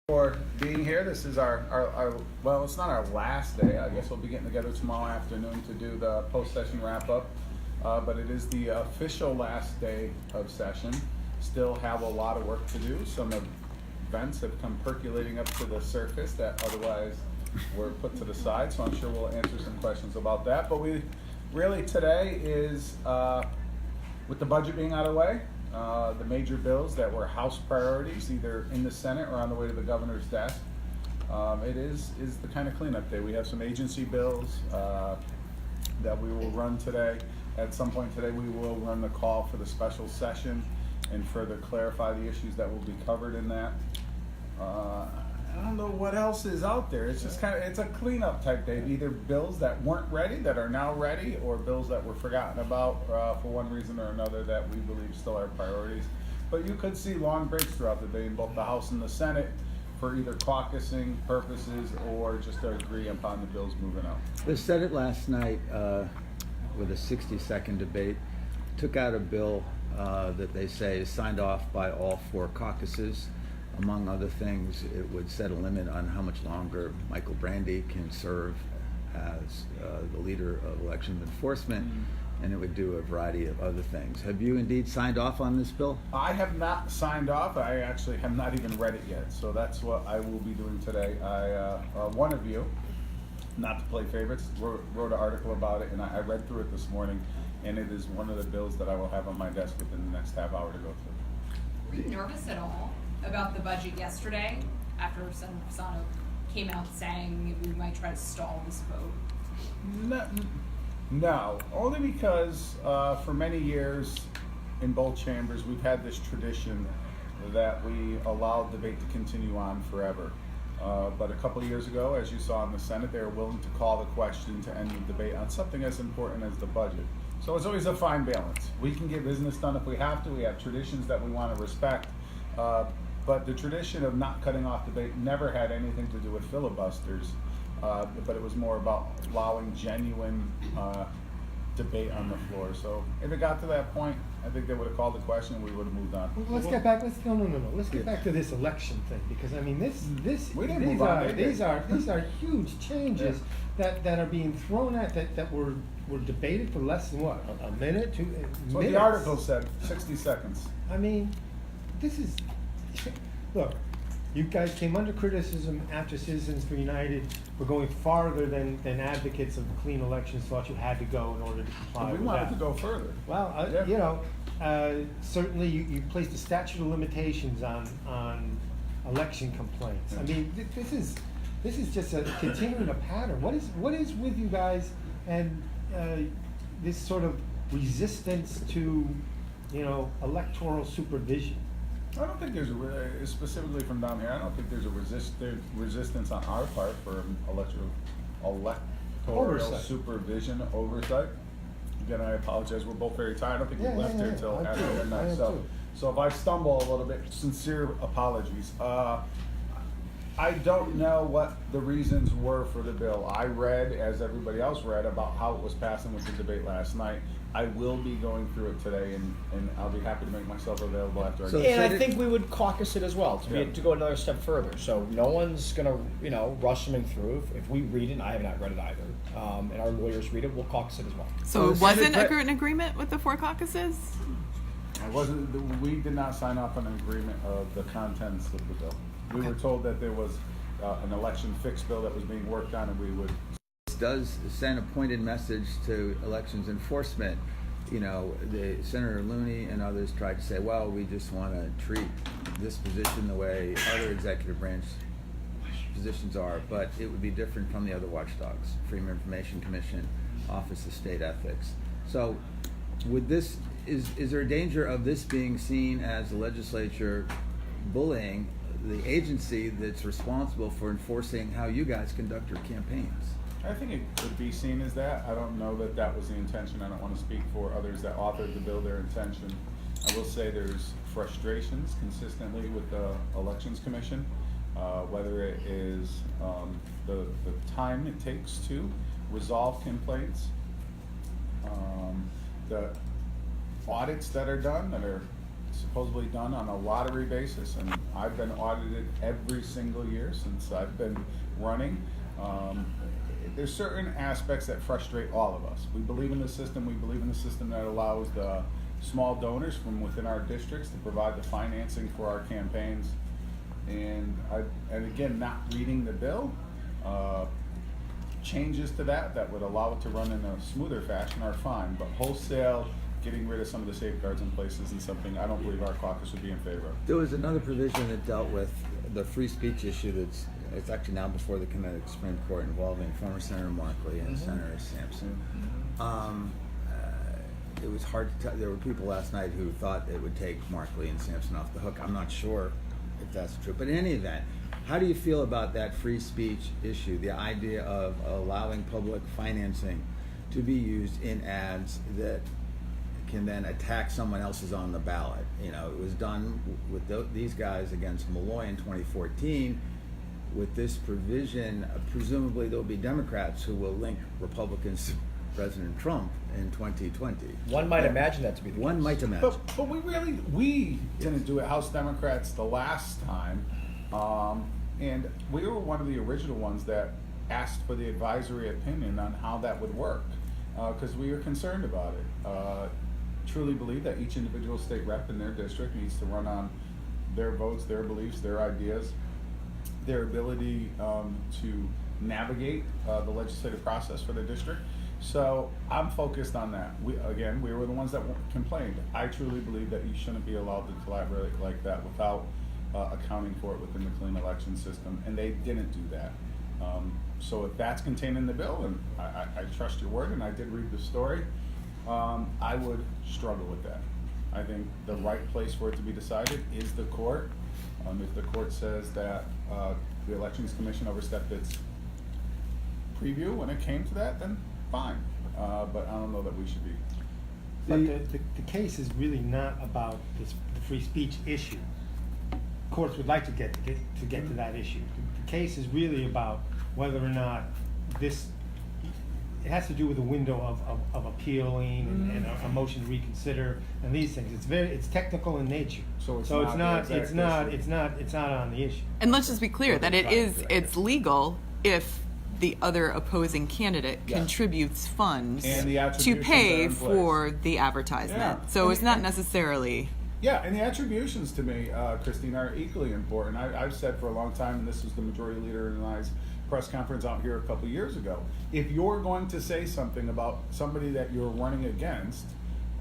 For being here. This is our well, it's not our last day. I guess we'll be getting together tomorrow afternoon to do the post-session wrap-up, but it is the official last day of session. Still have a lot of work to do. Some events have come percolating up to the surface that otherwise were put to the side, so I'm sure we'll answer some questions about that. But we really today is with the budget being out of the way, the major bills that were House priorities, either in the Senate or on the way to the governor's desk. It is the kind of cleanup day. We have some agency bills that we will run today. At some point today, we will run the call for the special session and further clarify the issues that will be covered in that. I don't know what else is out there. It's just it's a cleanup type day. Either bills that weren't ready that are now ready, or bills that were forgotten about for one reason or another that we believe still are priorities. But you could see long breaks throughout the day in both the House and the Senate for either caucusing purposes or just to agree upon the bills moving out. The Senate last night, with a 60-second debate, took out a bill that they say is signed off by all four caucuses. Among other things, it would set a limit on how much longer Michael Brandy can serve as the leader of elections enforcement, and it would do a variety of other things. Have you indeed signed off on this bill? I have not signed off. I actually have not even read it yet, so that's what I will be doing today. One of you, not to play favorites, wrote an article about it, and I read through it this morning, and it is one of the bills that I will have on my desk within the next half hour to go through. Were you nervous at all about the budget yesterday after Senator Fasano came out saying we might try to stall this vote? No, only because for many years in both chambers we've had this tradition that we allow debate to continue on forever. But a couple of years ago, as you saw in the Senate, they were willing to call the question to end the debate on something as important as the budget. So it's always a fine balance. We can get business done if we have to. We have traditions that we want to respect. But the tradition of not cutting off debate never had anything to do with filibusters, but it was more about allowing genuine debate on the floor. So if it got to that point, I think they would have called the question and we would have moved on. Well, let's get back. Let's get back to this election thing, because I mean these are huge changes that are being thrown at that were debated for less than what, a minute, 2 minutes. That's what the article said, 60 seconds. I mean, this is, look, you guys came under criticism after Citizens for United for going farther than advocates of clean elections thought you had to go in order to comply with that. We wanted to go further. Well, Yeah. you know, certainly you placed a statute of limitations on election complaints. I mean, this is just a continuing a pattern. What is with you guys and this sort of resistance to, electoral supervision? I don't think there's specifically from down here. I don't think there's a resistance on our part for electoral Oversight. supervision oversight. Again, I apologize. We're both very tired. I don't think we left here until I after am midnight. too. So if I stumble a little bit, sincere apologies. I don't know what the reasons were for the bill. I read, as everybody else read, about how it was passing with the debate last night. I will be going through it today, and I'll be happy to make myself available after I get And I think we would caucus it as well to go another step further. So no one's gonna, rush something through. If we read it, and I have not read it either, and our lawyers read it, we'll caucus it as well. So it wasn't an agreement with the four caucuses? We did not sign off on an agreement of the contents of the bill. We were told that there was an election fix bill that was being worked on, and we would. Does send a pointed message to elections enforcement. The Senator Looney and others tried to say, well, we just want to treat this position the way other executive branch positions are, but it would be different from the other watchdogs, Freedom of Information Commission, Office of State Ethics. So would this, is there a danger of this being seen as the legislature bullying the agency that's responsible for enforcing how you guys conduct your campaigns? I think it could be seen as that. I don't know that that was the intention. I don't want to speak for others that authored the bill, their intention. I will say there's frustrations consistently with the Elections Commission, whether it is the time it takes to resolve complaints, the audits that are done that are supposedly done on a lottery basis, and I've been audited every single year since I've been running. There's certain aspects that frustrate all of us. We believe in the system. We believe in the system that allows the small donors from within our districts to provide the financing for our campaigns. And again, not reading the bill, changes to that would allow it to run in a smoother fashion are fine, but wholesale getting rid of some of the safeguards in place isn't something I don't believe our caucus would be in favor of. There was another provision that dealt with the free speech issue it's actually now before the Connecticut Supreme Court, involving former Senator Markley and Senator Sampson. It was hard to tell. There were people last night who thought it would take Markley and Sampson off the hook. I'm not sure if that's true, but in any event, how do you feel about that free speech issue, the idea of allowing public financing to be used in ads that can then attack someone else's on the ballot? You know, it was done with these guys against Malloy in 2014. With this provision, presumably there'll be Democrats who will link Republicans to President Trump in 2020. One might imagine that to be the case. One might imagine. But we didn't do it, House Democrats, the last time. And we were one of the original ones that asked for the advisory opinion on how that would work, because we were concerned about it. Truly believe that each individual state rep in their district needs to run on their votes, their beliefs, their ideas, their ability to navigate the legislative process for the district. So I'm focused on that. We were the ones that complained. I truly believe that you shouldn't be allowed to collaborate like that without accounting for it within the clean election system, and they didn't do that. So if that's contained in the bill, and I trust your word, and I did read the story, I would struggle with that. I think the right place for it to be decided is the court. If the court says that the Elections Commission overstepped its preview when it came to that, then fine. But I don't know that we should be. But the case is really not about the free speech issue. Courts would like to get to that issue. The case is really about whether or not this. It has to do with the window of appealing and a motion to reconsider and these things. It's technical in nature. So it's it's not on the issue. And let's just be clear that it's legal if the other opposing candidate contributes funds And the to attributions pay are in place. for the advertisement. Yeah. So it's not necessarily. Yeah, and the attributions to me, Christine, are equally important. I've said for a long time, and this was the majority leader in I's press conference out here a couple years ago, if you're going to say something about somebody that you're running against,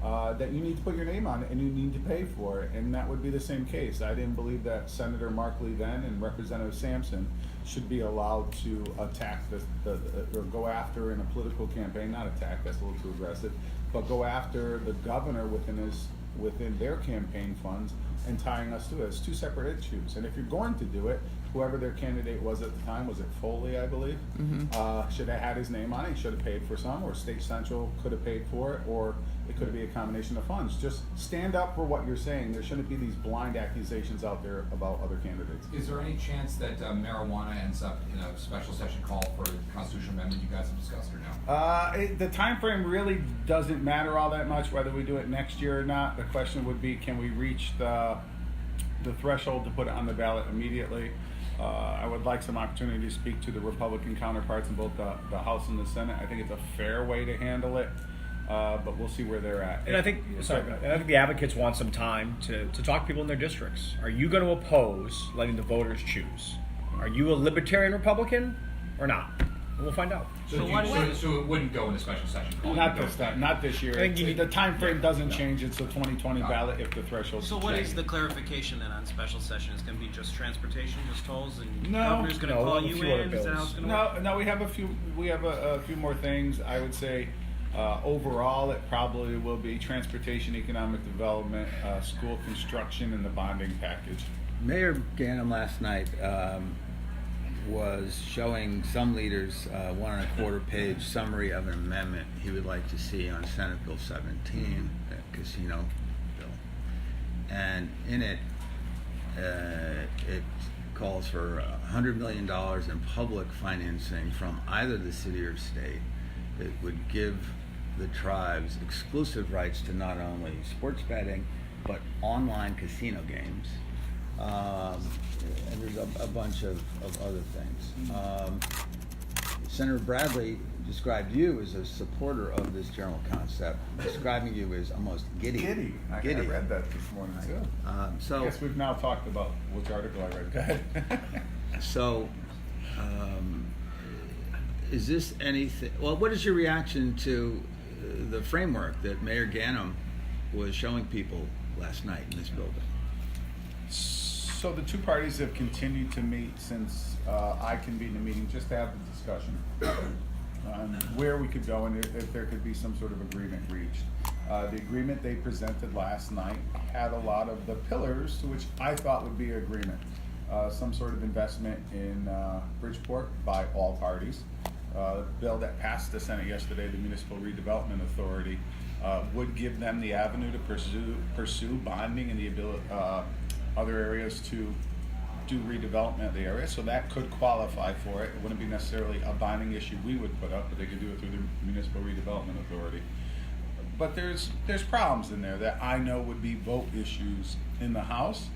that you need to put your name on it and you need to pay for it, and that would be the same case. I didn't believe that Senator Markley then and Representative Sampson should be allowed to attack or go after in a political campaign, not attack, that's a little too aggressive, but go after the governor within their campaign funds and tying us to it. It's two separate issues. And if you're going to do it, whoever their candidate was at the time, was it Foley, I believe, should have had his name on it. He should have paid for some, or State Central could have paid for it, or it could be a combination of funds. Just stand up for what you're saying. There shouldn't be these blind accusations out there about other candidates. Is there any chance that marijuana ends up in a special session call for constitutional amendment you guys have discussed, or no? The time frame really doesn't matter all that much, whether we do it next year or not. The question would be, can we reach the threshold to put it on the ballot immediately? I would like some opportunity to speak to the Republican counterparts in both the House and the Senate. I think it's a fair way to handle it, but we'll see where they're at. And I think the advocates want some time to talk to people in their districts. Are you going to oppose letting the voters choose? Are you a libertarian Republican or not? And we'll find out. So it wouldn't go in a special session call? Not this time, not this year. I think The time frame doesn't change. It's a 2020 ballot if the threshold. So what is the clarification then on special session? It's going to be just transportation, just tolls, and No. governor's going to No, call a you few other in? Is that how bills. it's going to work? No, we have a few. We have a few more things. I would say overall, it probably will be transportation, economic development, school construction, and the bonding package. Mayor Ganem last night was showing some leaders 1.25 page summary of an amendment he would like to see on Senate Bill 17, the casino bill. And in it, it calls for $100 million in public financing from either the city or state that would give the tribes exclusive rights to not only sports betting, but online casino games. And there's a bunch of other things. Senator Bradley described you as a supporter of this general concept, describing you as almost giddy. I read that this morning too. So I guess we've now talked about which article I read. Go ahead. So, is this anything? Well, what is your reaction to the framework that Mayor Ganem was showing people last night in this building? So the two parties have continued to meet since I convened the meeting just to have the discussion on where we could go and if there could be some sort of agreement reached. The agreement they presented last night had a lot of the pillars to which I thought would be agreement. Some sort of investment in Bridgeport by all parties. The bill that passed the Senate yesterday, the Municipal Redevelopment Authority, would give them the avenue to pursue bonding in the ability, other areas to do redevelopment of the area, so that could qualify for it. It wouldn't be necessarily a binding issue we would put up, but they could do it through the Municipal Redevelopment Authority. But there's problems in there that I know would be vote issues in the House,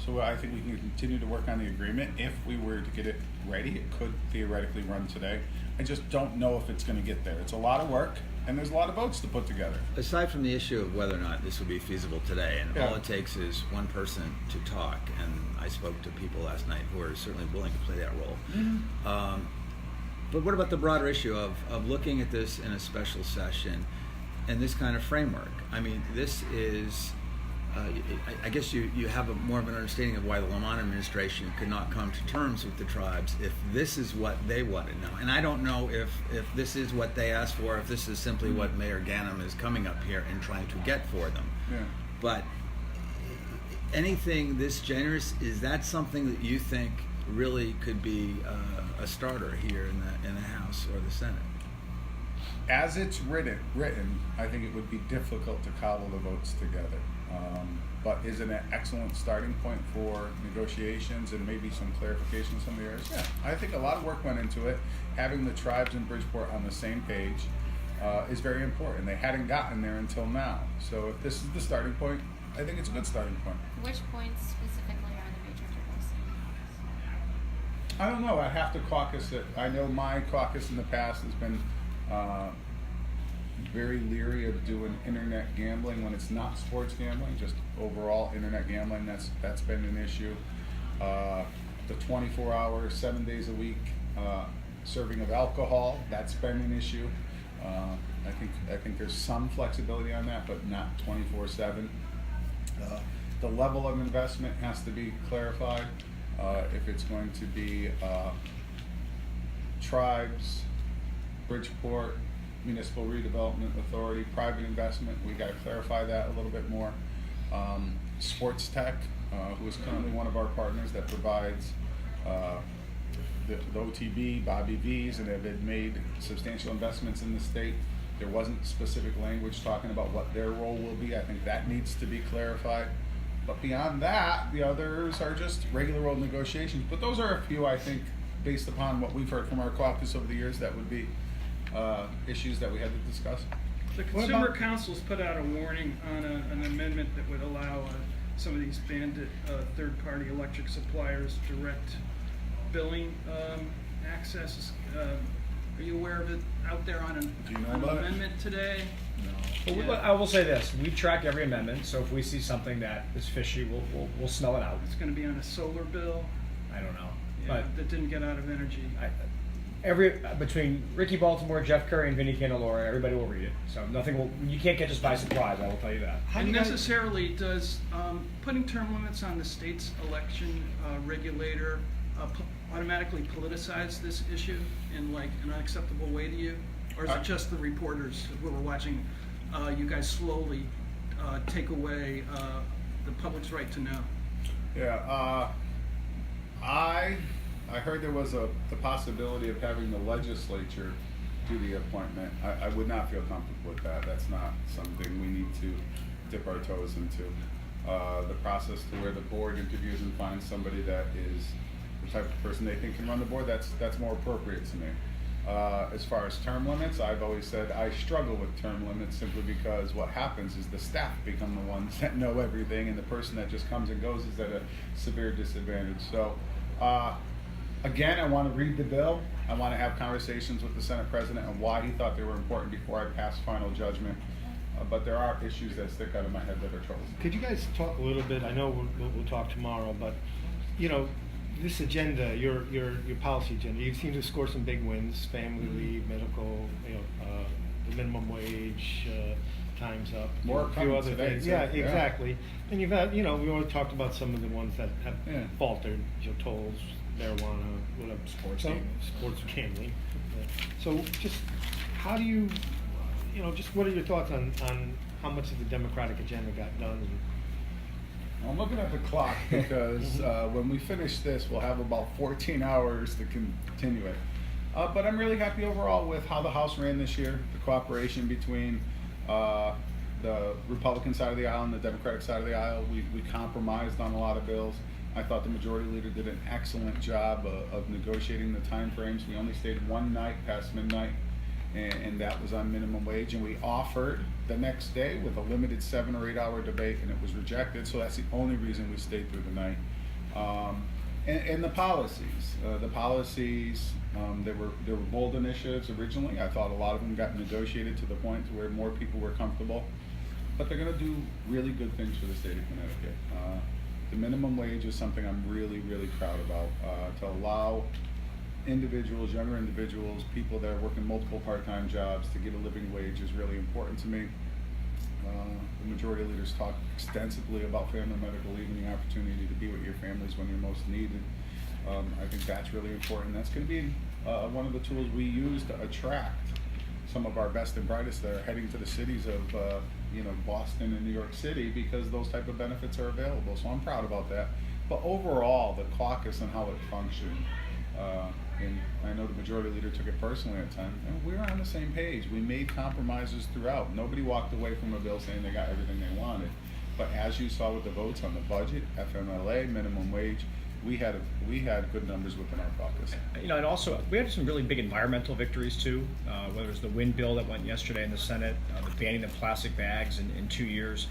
so I think we can continue to work on the agreement. If we were to get it ready, it could theoretically run today. I just don't know if it's going to get there. It's a lot of work, and there's a lot of votes to put together. Aside from the issue of whether or not this would be feasible today, and Yeah. all it takes is one person to talk, and I spoke to people last night who are certainly willing to play that role. Mm-hmm. But what about the broader issue of looking at this in a special session and this kind of framework? I mean, this is, I guess you have more of an understanding of why the Lamont administration could not come to terms with the tribes if this is what they wanted now. And I don't know if this is what they asked for, if this is simply what Mayor Ganem is coming up here and trying to get for them. Yeah. But anything this generous, is that something that you think really could be a starter here in the House or the Senate? As it's written, I think it would be difficult to cobble the votes together. But is it an excellent starting point for negotiations and maybe some clarification of some of the areas? Yeah, I think a lot of work went into it. Having the tribes in Bridgeport on the same page is very important. They hadn't gotten there until now. So if this is the starting point, I think it's a good starting point. Which points specifically are the major hurdles? I don't know. I have to caucus it. I know my caucus in the past has been very leery of doing internet gambling when it's not sports gambling, just overall internet gambling. That's been an issue. The 24-hour, 7 days a week serving of alcohol, that's been an issue. I think there's some flexibility on that, but not 24/7. The level of investment has to be clarified. If it's going to be tribes, Bridgeport, Municipal Redevelopment Authority, private investment, we got to clarify that a little bit more. Sports Tech, who is currently one of our partners that provides the OTB, Bobby V's, and have made substantial investments in the state. There wasn't specific language talking about what their role will be. I think that needs to be clarified. But beyond that, the others are just regular old negotiations. But those are a few, I think, based upon what we've heard from our caucus over the years, that would be issues that we had to discuss. The Consumer Council's put out a warning on an amendment that would allow some of these bandit third-party electric suppliers direct billing access. Are you aware of it out there on an amendment today? No. Well, I will say this: we track every amendment, so if we see something that is fishy, we'll smell it out. It's going to be on a solar bill. I don't know, Yeah, that didn't get out of energy. Between Ricky Baltimore, Jeff Curry, and Vinnie Candelora, everybody will read it. So you can't catch us by surprise. I will tell you that. And necessarily, does putting term limits on the state's election regulator automatically politicize this issue in like an unacceptable way to you, or is it just the reporters who were watching you guys slowly take away the public's right to know? Yeah, I heard there was the possibility of having the legislature do the appointment. I would not feel comfortable with that. That's not something we need to dip our toes into. The process to where the board interviews and finds somebody that is the type of person they think can run the board, that's more appropriate to me. As far as term limits, I've always said I struggle with term limits simply because what happens is the staff become the ones that know everything, and the person that just comes and goes is at a severe disadvantage. So, again, I want to read the bill. I want to have conversations with the Senate President on why he thought they were important before I pass final judgment. But there are issues that stick out of my head that are troublesome. Could you guys talk a little bit, I know we'll talk tomorrow, but, you know, this agenda, your policy agenda, you seem to score some big wins, family leave, medical, you know, the minimum wage, time's up. More a few coming other today, things. too. Yeah, Yeah. exactly. And you've had, you know, we already talked about some of the ones that have Yeah. faltered, you know, tolls, marijuana, whatever. Sports So- gambling. Sports gambling. So just, how do you, you know, just what are your thoughts on how much of the Democratic agenda got done? I'm looking at the clock because when we finish this, we'll have about 14 hours to continue it. But I'm really happy overall with how the House ran this year, the cooperation between the Republican side of the aisle and the Democratic side of the aisle. We compromised on a lot of bills. I thought the Majority Leader did an excellent job of negotiating the time frames. We only stayed one night past midnight, and that was on minimum wage, and we offered the next day with a limited 7 or 8 hour debate, and it was rejected. So that's the only reason we stayed through the night. And the policies, there were bold initiatives originally. I thought a lot of them got negotiated to the point to where more people were comfortable, but they're going to do really good things for the state of Connecticut. The minimum wage is something I'm really, really proud about. To allow individuals, younger individuals, people that are working multiple part-time jobs to get a living wage is really important to me. The Majority Leaders talk extensively about family medical leave and the opportunity to be with your families when you're most needed. I think that's really important. That's going to be one of the tools we use to attract some of our best and brightest that are heading to the cities of Boston and New York City, because those type of benefits are available. So I'm proud about that. But overall, the caucus and how it functioned, and I know the Majority Leader took it personally at times, and we were on the same page. We made compromises throughout. Nobody walked away from a bill saying they got everything they wanted. But as you saw with the votes on the budget, FMLA, minimum wage, we had good numbers within our caucus. You know, and also we had some really big environmental victories too. Whether it was the wind bill that went yesterday in the Senate, the banning of plastic bags in 2 years.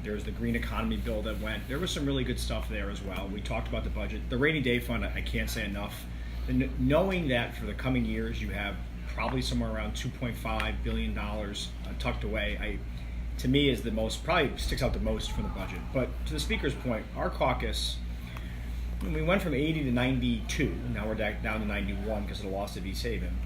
There was the green economy bill that went. There was some really good stuff there as well. We talked about the budget, the rainy day fund. I can't say enough. And knowing that for the coming years you have probably somewhere around $2.5 billion tucked away, to me is the most, probably sticks out the most from the budget. But to the Speaker's point, our caucus, when we went from 80 to 92, now we're down to 91 because of the loss of East Haven.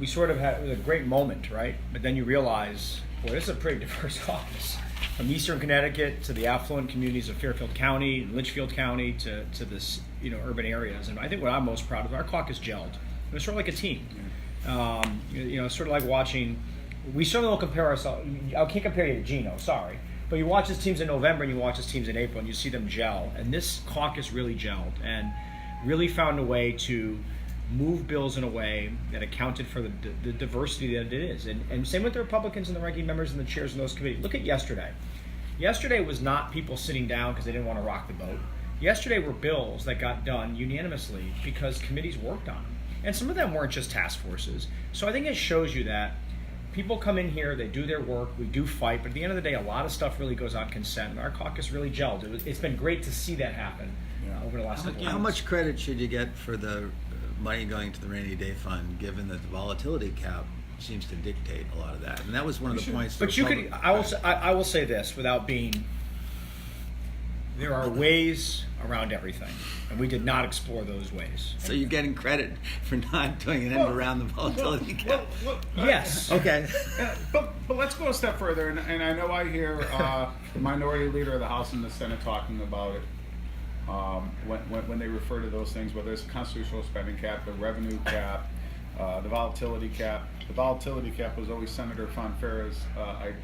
We sort of had, it was a great moment, right? But then you realize, boy, this is a pretty diverse caucus. From Eastern Connecticut to the affluent communities of Fairfield County and Litchfield County to this, urban areas. And I think what I'm most proud of, our caucus gelled. It was sort of like a team. Sort of like watching, we certainly don't compare ourselves, I can't compare you to Gino, sorry. But you watch his teams in November and you watch his teams in April and you see them gel. And this caucus really gelled and really found a way to move bills in a way that accounted for the diversity that it is. And same with the Republicans and the ranking members and the chairs in those committees. Look at yesterday. Yesterday was not people sitting down because they didn't want to rock the boat. Yesterday were bills that got done unanimously because committees worked on them. And some of them weren't just task forces. So I think it shows you that people come in here, they do their work, we do fight, but at the end of the day, a lot of stuff really goes on consent, and our caucus really gelled. It's been great to see that happen over the last couple of How months. much credit should you get for the money going to the rainy day fund, given that the volatility cap seems to dictate a lot of that? And that was one of the points. But you could, I will say this without being, there are ways around everything, and we did not explore those ways. So you're getting credit for not doing an end around the volatility cap? Yes. Okay. But let's go a step further, and I know I hear the Minority Leader of the House and the Senate talking about it when they refer to those things, whether it's the constitutional spending cap, the revenue cap, the volatility cap. The volatility cap was always Senator Fonfara's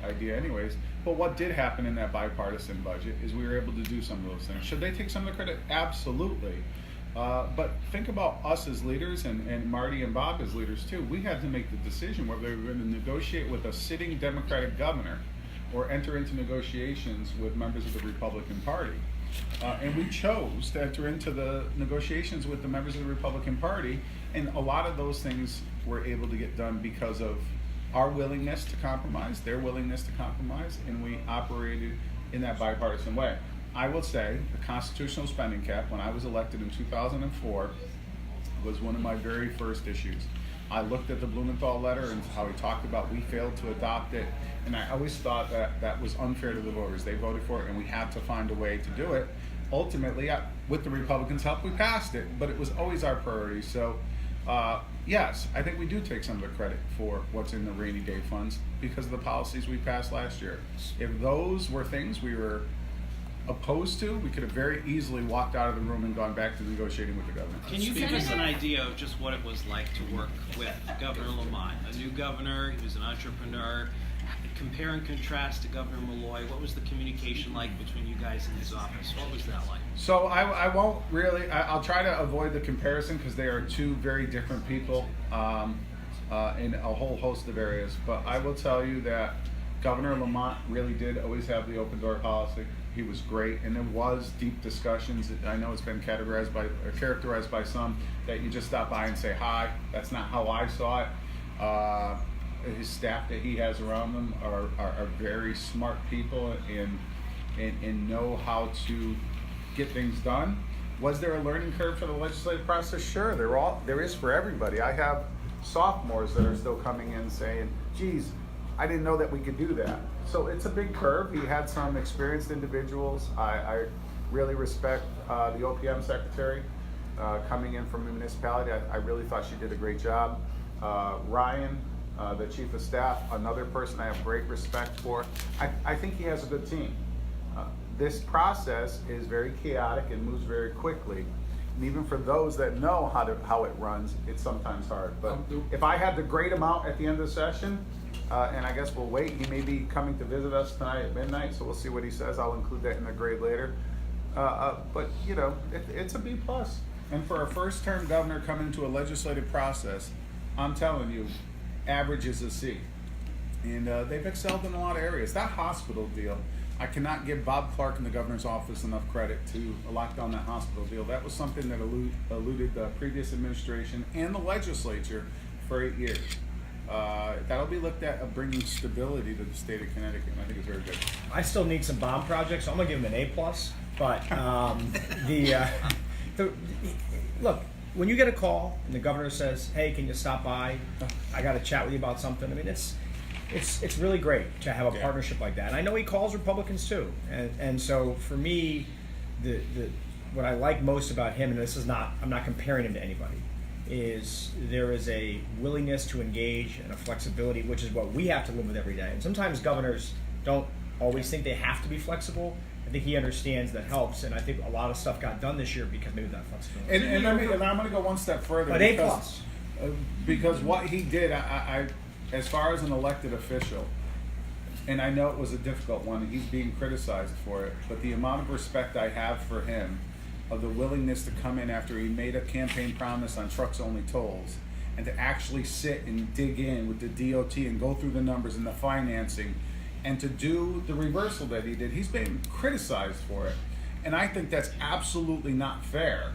idea anyways. But what did happen in that bipartisan budget is we were able to do some of those things. Should they take some of the credit? Absolutely. But think about us as leaders and Marty and Bob as leaders too. We had to make the decision whether we were going to negotiate with a sitting Democratic governor or enter into negotiations with members of the Republican Party. And we chose to enter into the negotiations with the members of the Republican Party, and a lot of those things were able to get done because of our willingness to compromise, their willingness to compromise, and we operated in that bipartisan way. I will say the constitutional spending cap, when I was elected in 2004, was one of my very first issues. I looked at the Blumenthal letter and how he talked about we failed to adopt it, and I always thought that that was unfair to the voters. They voted for it, and we had to find a way to do it. Ultimately, with the Republicans' help, we passed it, but it was always our priority. So, yes, I think we do take some of the credit for what's in the rainy day funds because of the policies we passed last year. If those were things we were opposed to, we could have very easily walked out of the room and gone back to negotiating with the governor. Can you give us an idea of just what it was like to work with Governor Lamont, a new governor? He was an entrepreneur. Compare and contrast to Governor Malloy. What was the communication like between you guys in his office? What was that like? So I won't really, I'll try to avoid the comparison because they are two very different people in a whole host of areas. But I will tell you that Governor Lamont really did always have the open door policy. He was great, and there was deep discussions. I know it's been characterized by some that you just stop by and say hi. That's not how I saw it. His staff that he has around them are very smart people and know how to get things done. Was there a learning curve for the legislative process? Sure, there is for everybody. I have sophomores that are still coming in saying, geez, I didn't know that we could do that. So it's a big curve. He had some experienced individuals. I really respect the OPM secretary coming in from the municipality. I really thought she did a great job. Ryan, the chief of staff, another person I have great respect for. I think he has a good team. This process is very chaotic and moves very quickly. And even for those that know how it runs, it's sometimes hard. But if I had to grade him out at the end of the session, and I guess we'll wait. He may be coming to visit us tonight at midnight, so we'll see what he says. I'll include that in the grade later. But you know, it's a B+. And for a first-term governor coming into a legislative process, I'm telling you, average is a C. And they've excelled in a lot of areas. That hospital deal, I cannot give Bob Clark in the governor's office enough credit to lock down that hospital deal. That was something that eluded the previous administration and the legislature for 8 years. That'll be looked at of bringing stability to the state of Connecticut, and I think it's very good. I still need some bomb projects, so I'm gonna give him an A+. But look, when you get a call and the governor says, "Hey, can you stop by? I got to chat with you about something." I mean, it's really great to have a partnership like that. And I know he calls Republicans too, and so for me, what I like most about him, and I'm not comparing him to anybody, is there is a willingness to engage and a flexibility, which is what we have to live with every day. And sometimes governors don't always think they have to be flexible. I think he understands that helps, and I think a lot of stuff got done this year because maybe that flexibility. And I'm going to go one step further. But because, because what he did, I as far as an elected official, and I know it was a difficult one, and he's being criticized for it, but the amount of respect I have for him, of the willingness to come in after he made a campaign promise on trucks-only tolls, and to actually sit and dig in with the DOT and go through the numbers and the financing, and to do the reversal that he did. He's being criticized for it. And I think that's absolutely not fair.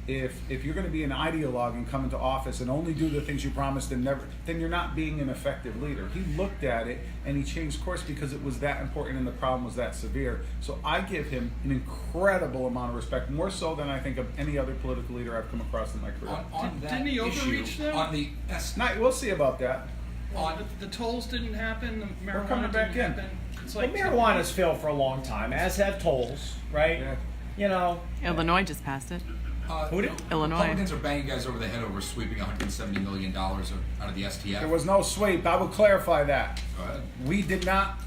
If you're going to be an ideologue and come into office and only do the things you promised and never, then you're not being an effective leader. He looked at it and he changed course because it was that important and the problem was that severe. So I give him an incredible amount of respect, more so than I think of any other political leader I've come across in my career. On that Didn't he overreach issue, them? on the We'll see about that. The tolls didn't happen, the We're coming marijuana back didn't in. happen. It's Well, like marijuana's failed for a long time, as have tolls, right? Yeah. You know, Illinois just passed it. Who did? Illinois. Republicans are banging guys over the head over sweeping $170 million out of the STF. There was no sweep. I will clarify that. Go ahead. We did not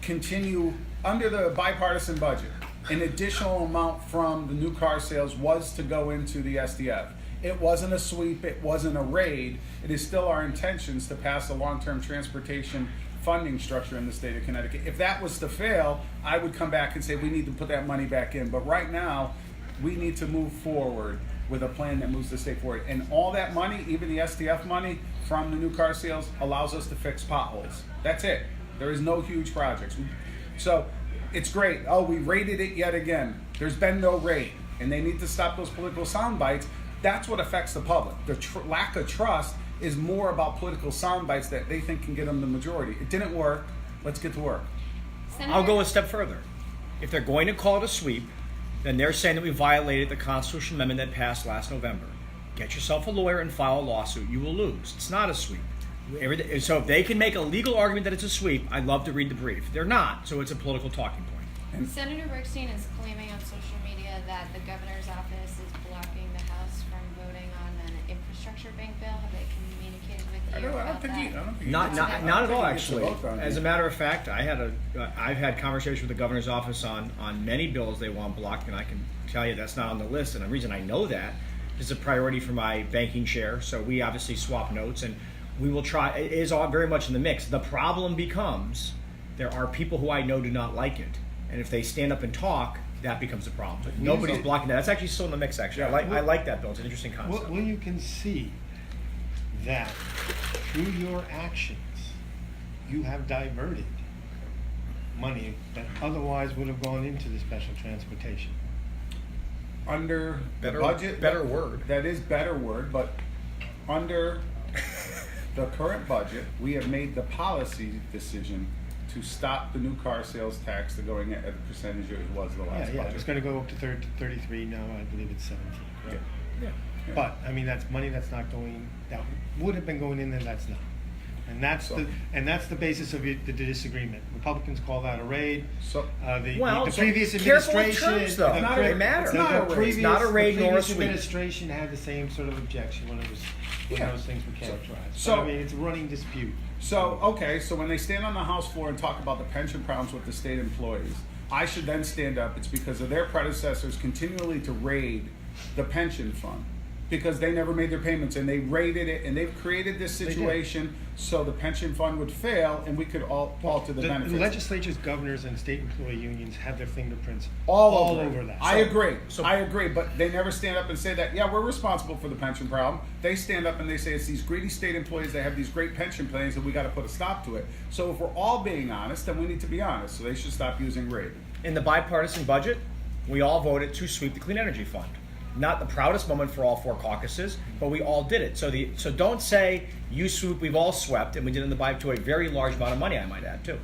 continue under the bipartisan budget. An additional amount from the new car sales was to go into the SDF. It wasn't a sweep. It wasn't a raid. It is still our intentions to pass a long-term transportation funding structure in the state of Connecticut. If that was to fail, I would come back and say we need to put that money back in. But right now, we need to move forward with a plan that moves the state forward. And all that money, even the STF money from the new car sales, allows us to fix potholes. That's it. There is no huge projects. So it's great. Oh, we rated it yet again. There's been no raid, and they need to stop those political sound bites. That's what affects the public. The lack of trust is more about political sound bites that they think can get them the majority. It didn't work. Let's get to work. I'll go a step further. If they're going to call it a sweep, then they're saying that we violated the constitutional amendment that passed last November. Get yourself a lawyer and file a lawsuit. You will lose. It's not a sweep. So if they can make a legal argument that it's a sweep, I'd love to read the brief. They're not, so it's a political talking point. Senator Bergstein is claiming on social media that the governor's office is blocking the House from voting on an infrastructure bank bill. Have they communicated with you about that? Not at all, actually. vote on it. As a matter of fact, I've had conversations with the governor's office on many bills they want blocked, and I can tell you that's not on the list. And the reason I know that is a priority for my banking chair. So we obviously swap notes, and we will try. It is all very much in the mix. The problem becomes there are people who I know do not like it, and if they stand up and talk, that becomes a problem. But nobody's blocking that. That's actually still in the mix. Actually, I like that bill. It's an interesting concept. When you can see that through your actions, you have diverted money that otherwise would have gone into the special transportation. Under the Better- budget, better word. That is better word, but under the current budget, we have made the policy decision to stop the new car sales tax to going at the percentage it was the last Yeah, budget. it's gonna go up to 33, now I believe it's 17. Yeah. Right? Yeah. Yeah. But, I mean, that's money that's not going, that would have been going in there, that's not. And that's the basis of the disagreement. Republicans call that a raid. So- The previous careful with administration. terms, though. the Not pre- a- it matters. the It's not a raid. previous- It's not a raid the nor a previous sweep. administration had the same sort of objection when Yeah. those things were characterized. So- But, I mean, it's a running dispute. So, okay, so when they stand on the House floor and talk about the pension problems with the state employees, I should then stand up. It's because of their predecessors continually to raid the pension fund because they never made their payments and they raided it and they've created this did. situation so the pension fund would fail and we could all alter the benefits. The legislature's governors and state employee unions have their fingerprints all over that. I agree. I agree, but they never stand up and say that, yeah, we're responsible for the pension problem. They stand up and they say it's these greedy state employees that have these great pension plans and we got to put a stop to it. So if we're all being honest, then we need to be honest. So they should stop using raid. In the bipartisan budget, we all voted to sweep the Clean Energy Fund. Not the proudest moment for all four caucuses, but we all did it. So don't say you swoop, we've all swept, and we did it in the BIPE to a very large amount of money, I might add too.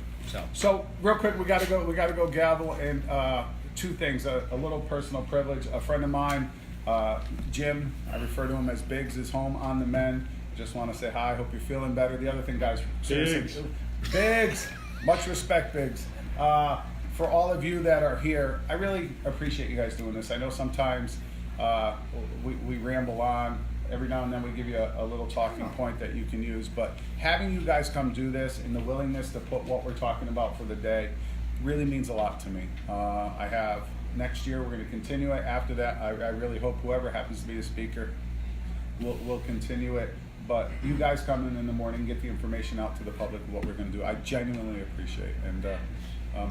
So real quick, we got to go gavel and two things. A little personal privilege. A friend of mine, Jim, I refer to him as Biggs, is home on the mend. Just want to say hi. Hope you're feeling better. The other thing, guys, seriously, Biggs, much respect, Biggs. For all of you that are here, I really appreciate you guys doing this. I know sometimes we ramble on. Every now and then we give you a little talking point that you can use. But having you guys come do this and the willingness to put what we're talking about for the day really means a lot to me. I have next year, we're going to continue it. After that, I really hope whoever happens to be the speaker will continue it. But you guys come in the morning, get the information out to the public of what we're going to do. I genuinely appreciate it. And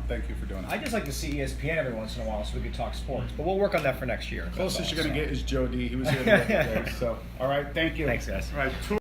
thank you for doing it. I just like to see ESPN every once in a while so we could talk sports, but we'll work on that for next year. Closest you're going to get is Joe D. He was here the other day. So, all right, thank you. Thanks, guys. All right.